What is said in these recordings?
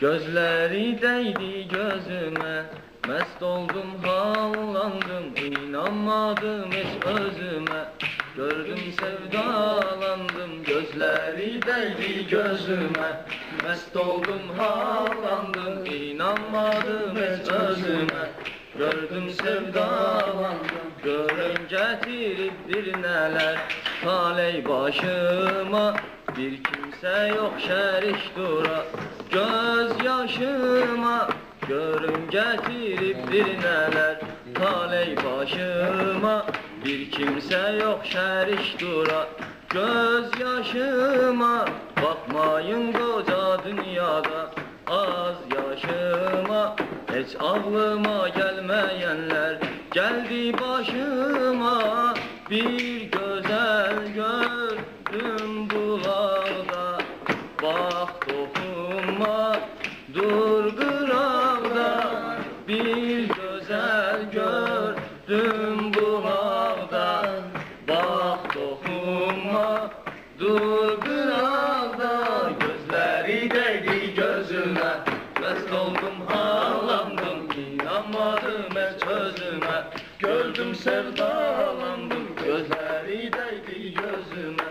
Gözleri değdi gözüme, mest oldum hallandım, inanmadım hiç özüme. Gördüm sevdalandım, gözleri değdi gözüme, mest oldum hallandım, inanmadım hiç özüme. Gördüm sevdalandım, görün getirip bir neler, taley başıma, bir kimse yok şerik dura. Göz yaşıma, görün getirip bir neler, taley başıma, bir kimse yok şerik dura. Göz yaşıma, bakmayın koca dünyada, az yaşıma, hiç aklıma gelmeyenler geldi başıma. Bir güzel gördüm bulağda, bak dokunma dur kıravda. Bir güzel gördüm bulağda, bak dokunma dur kıravda. Gözleri değdi gözüme, mest oldum ağlandım, inanmadım hiç özüme. Gördüm sevdalandım, gözleri değdi gözüme,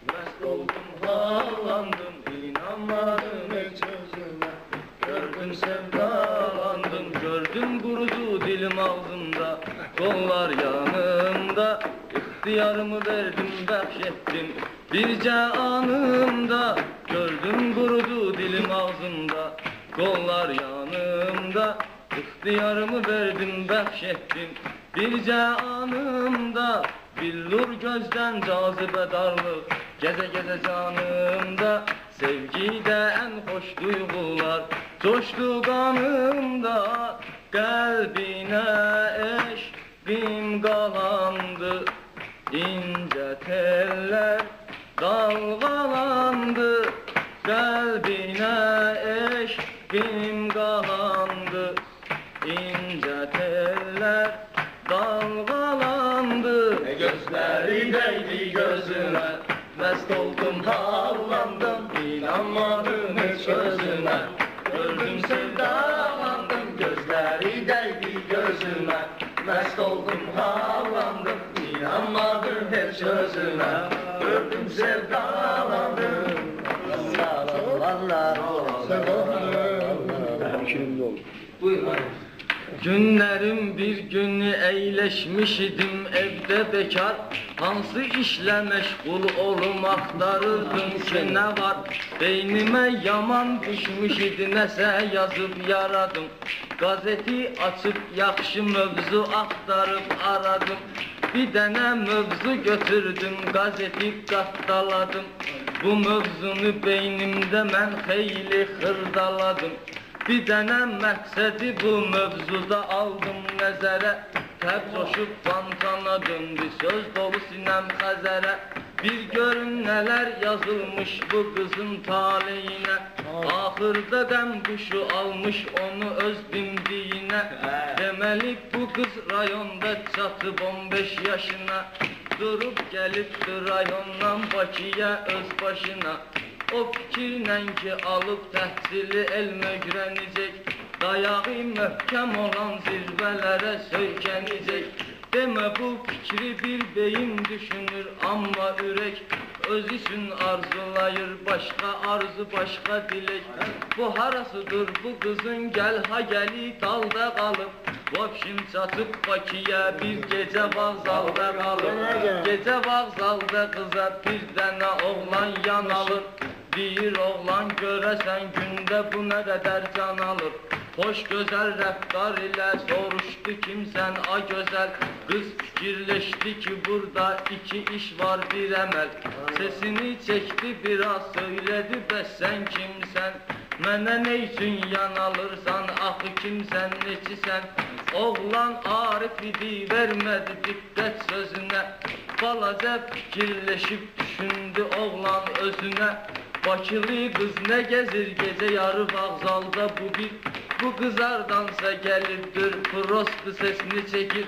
mest oldum ağlandım, inanmadım hiç özüme. Gördüm sevdalandım, gördüm kurudu dilim ağzımda, kollar yanımda. İhtiyarımı verdim, bahşettim birce anımda. Gördüm kurudu dilim ağzımda, kollar yanımda. İhtiyarımı verdim, bahşettim birce anımda. Billur gözden cazibe darlık, geze geze canımda. Sevgide en hoş duygular coştu kanımda. Kalbine eşkim kalandı, ince teller dalgalandı. Kalbine eşkim kalandı, ince teller dalgalandı. Gözleri değdi gözüme, mest oldum havlandım, inanmadım hiç özüme. Gördüm sevdalandım, gözleri değdi gözüme, mest oldum havlandım, inanmadım hiç özüme. Gördüm sevdalandım. Buyurun. Günlerim bir günü eyleşmiş idim evde bekar. Hansı işle meşgul olum aktarırdım ki ne var. Beynime yaman düşmüş idi, nese yazıp yaradım. Gazeti açıp yakşı mövzu aktarıp aradım. Bir dene mövzu götürdüm, gazeti kattaladım. Bu mövzunu beynimde ben hayli hırdaladım. Bir dene məqsədi bu mövzuda aldım nəzərə. Təb coşub pantana döndü, söz dolu sinem xəzərə. Bir görün nələr yazılmış bu qızın taleyinə. Axırda qəm quşu almış onu öz dimdiyinə. Deməli bu qız rayonda çatıb 15 yaşına. Durub gəlibdir rayondan Bakıya öz başına. O fikirlə ki alıb təhsili elm öyrənəcək, dayağı möhkəm olan zirvələrə söykənəcək. Demə bu fikri bir beyin düşünür, amma ürək öz üçün arzulayır, başqa arzu, başqa dilek. Bu harasıdır bu qızın, gəl ha gəli dalda qalıb. Vapşim çatıb Bakıya bir gecə vağzalda qalıb. Gecə vağzalda qıza bir dənə oğlan yan alır. Bir oğlan görəsən gündə bu nə qədər can alır. Hoş gözəl rəftar ilə soruşdu kimsən a gözəl. Qız fikirləşdi ki burada iki iş var bir əməl. Sesini çəkdi biraz söylədi, bəs sən kimsən? Mənə nə üçün yan alırsan, axı kimsən, neçisən? Oğlan Arif idi, vermədi diqqət sözünə. Balaca fikirləşib düşündü oğlan özünə. Bakılı qız nə gəzir gecə yarı vağzalda bu bir. Bu qızardansa gəlibdir, prostu sesini çəkir.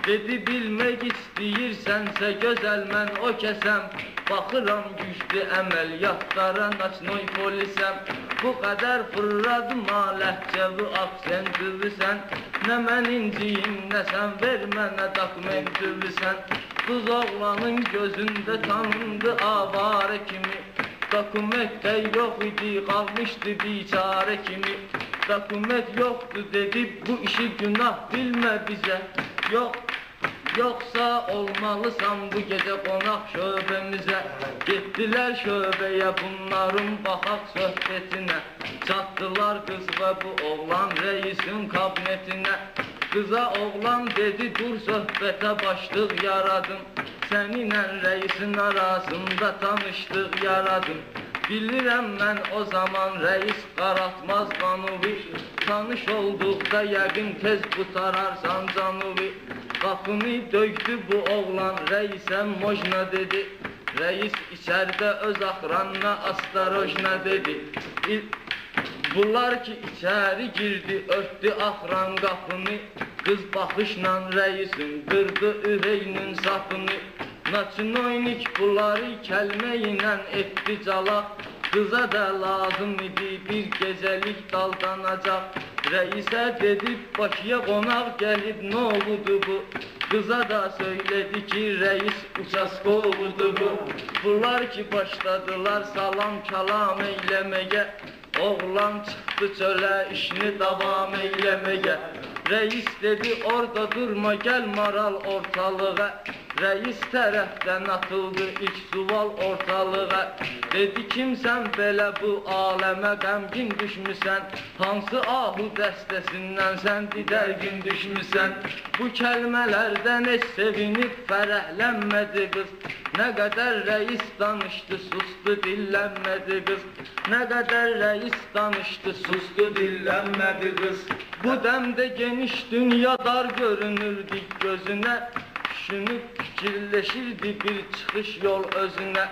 Dedi bilmək istəyirsənsə gözəl mən o kəsəm. Baxıram güclü əməliyyatlara naçnoy polisəm. Bu qədər fırladıma ləhcəvi aksentivsən. Nə mən inciyim, nə sən ver mənə dokumentivsən. Qız oğlanın gözündə tanındı avare kimi. Dokumentdə yox idi, qalmışdı biçare kimi. Dokument yoxdu dedi, bu işi günah bilmə bizə. Yoxsa olmalısan bu gecə qonaq şöbəmizə. Getdilər şöbəyə bunların baxaq söhbətinə. Çatdılar qız və bu oğlan reisin kabinetinə. Qıza oğlan dedi dur söhbətə başlıq yaradım. Səninlə reisin arasında tanışdıq yaradım. Bilirəm mən o zaman reis qaratmaz qanuvi. Tanış olduqda yəqin tez qutararsan canuvi. Qapını döydü bu oğlan reisə mojna dedi. Reis içərdə öz axranına astarojna dedi. Bunlar ki içəri girdi örtdü axran qapını. Qız baxışla reisin qırdı ürəyinin sapını. Naçinoynik bunları kəlmə ilə etdi calaq. Qıza da lazım idi bir gecəlik daldanacaq. Reisə dedi Bakıya qonaq gəlib nə oldu bu? Qıza da söylədi ki reis uçaskovudu bu. Bunlar ki başladılar salam kalam eyləməyə. Oğlan çıxdı çölə işini davam eyləməyə. Reis dedi orada durma gəl maral ortalığa. Reis tərəfdən atıldı ilk sual ortalığa. Dedi kimsən belə bu aləmə qəmgin düşmüsən. Hansı ahu dəstəsindən sən didərgin düşmüsən. Bu kəlmələrdən heç sevinib fərəhlənmədi qız. Nə qədər reis danışdı sustu dillənmədi qız. Nə qədər reis danışdı sustu dillənmədi qız. Bu dəmdə geniş dünya dar görünürdü gözünə. Düşünüb fikirləşirdi bir çıxış yol özünə.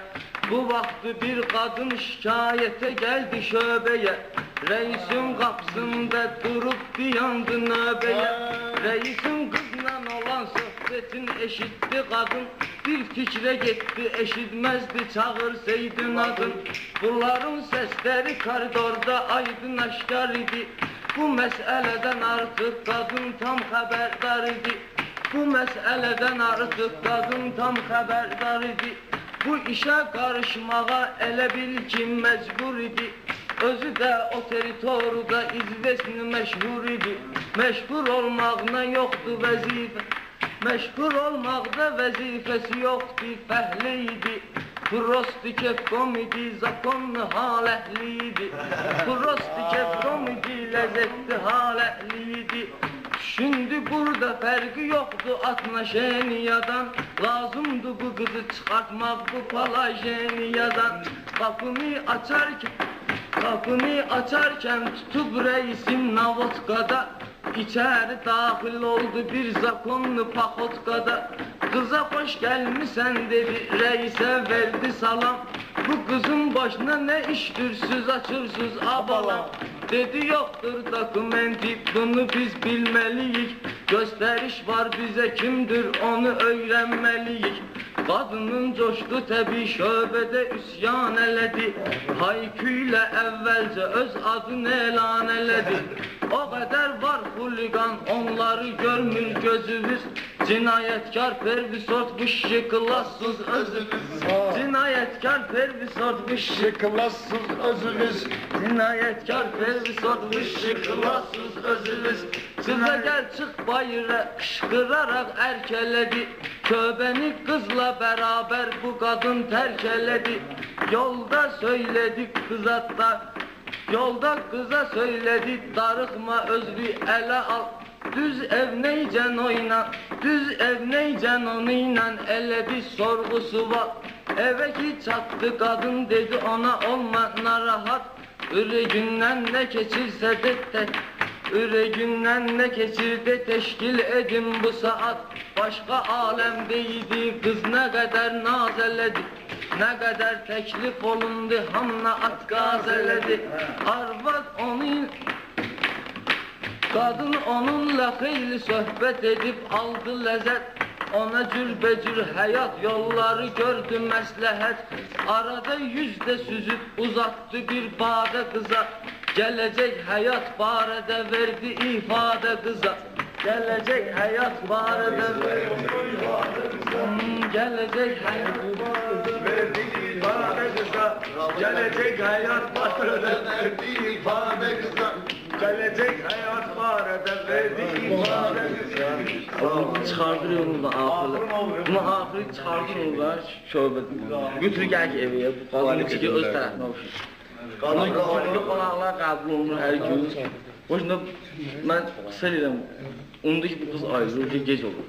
Bu vaxtı bir qadın şikayətə gəldi şöbəyə. Reisin qapısında durub dayandı növbəyə. Reisin qızla olan söhbətin eşitdi qadın. Bir fikrə getdi eşitməzdi çağırsaydın adın. Bunların səsləri koridorda aydın aşkar idi. Bu məsələdən artıq qadın tam xəbərdar idi. Bu məsələdən artıq qadın tam xəbərdar idi. Bu işə qarışmağa elə bil ki məcbur idi. Özü də o teritoriyada izvesni məşhur idi. Məşhur olmağına yoxdu vəzifə. Məşhur olmaqda vəzifəsi yoxdu, fəhli idi. Prosti kefkom idi, zakonlu hal əhli idi. Prosti kefkom idi, ləzzətli hal əhli idi. Şimdi burada fərqi yoxdu atnaşeniyadan. Lazımdı bu qızı çıxartmaq bu palajeniyadan. Qapını açarkən tutub reisin navotkada. İçəri daxil oldu bir zakonlu paxotkada. Qıza xoş gəlmisən dedi, reisə verdi salam. Bu qızın başına nə işdirsiniz, açırsınız abalam. Dedi yoxdur dokumenti, bunu biz bilməliyik. Göstəriş var bizə kimdir, onu öyrənməliyik. Qadının coşdu təbii şöbədə üsyan elədi. Hayküylə əvvəlcə öz adını elan elədi. O qədər var xuliqan, onları görmür gözümüz. Cinayətkar pervisort şıklassız özümüz. Cinayətkar pervisort şıklassız özümüz. Cinayətkar pervisort şıklassız özümüz. Qıza gəl çıx bayıra qışqıraraq ərkələdi. Köbəni qızla bərabər bu qadın tərk elədi. Yolda söylədik qızatda. Yolda qıza söylədi darıxma özlü ələ al. Düz ev neycən oyna, düz ev neycən onunla elədi sorğusu var. Evə ki çatdı qadın dedi ona olma narahat. Ürəyindən nə keçirsə de Ürəyindən nə keçirdi təşkil edin bu saat. Başqa aləmdə idi qız nə qədər naz elədi. Nə qədər təklif olundu hamına at qaz elədi. Arvad onun Qadın onunla xeyli söhbət edib aldı ləzzət. Ona cürbecür həyat yolları gördü məsləhət. Arada yüzdə süzüb uzattı bir badə qıza. Gələcək həyat barədə verdi ifadə qıza. Gələcək həyat barədə verdi ifadə qıza. Gələcək həyat verdi ifadə qıza. Gələcək həyat barədə verdi ifadə qıza. Gələcək həyat barədə verdi ifadə qıza. Çıxardır yolundan axırı. Bunu axırı çıxardır yolundan şöbədə. Götürür gəl ki evə. Bu qadın ki öz tərəfinə oxşur. Qonaqlar qəbul olunur hər gün. Boşunda mən qısa deyirəm, onda ki bu qız ayrılır, gec olur.